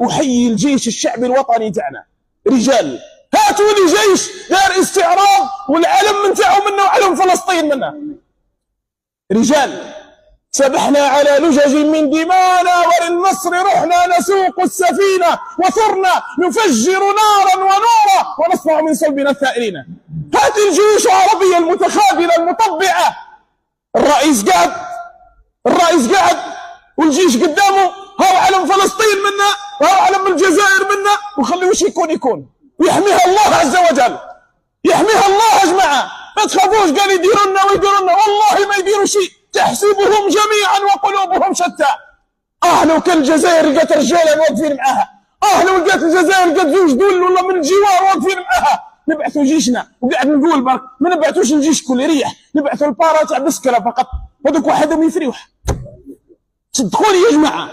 أحيي الجيش الشعبي الوطني تاعنا، رجال. هاتوا لي جيش دار استعراض والعلم نتاعو منا وعلم فلسطين منا، رجال. سبحنا على لجج من دمانا وللنصر رحنا نسوق السفينة، وثرنا نفجر نارا ونورا ونصنع من صلبنا الثائرين. هذه الجيوش العربية المتخاذلة المطبعة، الرئيس قاعد والجيش قدامه، هاو علم فلسطين منا وهاو علم الجزائر منا، وخليه وش يكون ويحميها الله عز وجل، يحميها الله يا جماعة. ما تخافوش قال يديروا لنا ويديروا لنا، والله ما يديروا شيء، تحسبهم جميعا وقلوبهم شتى. لو كان الجزائر لقات رجالا واقفين معاها، لو لقات الجزائر لقات زوج دول ولا من الجوار واقفين معاها، نبعثوا جيشنا. وقاعد نقول برك ما نبعثوش الجيش كل يريح، نبعثوا البارا تاع بسكره فقط، هذوك وحدهم يفريوح. صدقوني يا جماعه.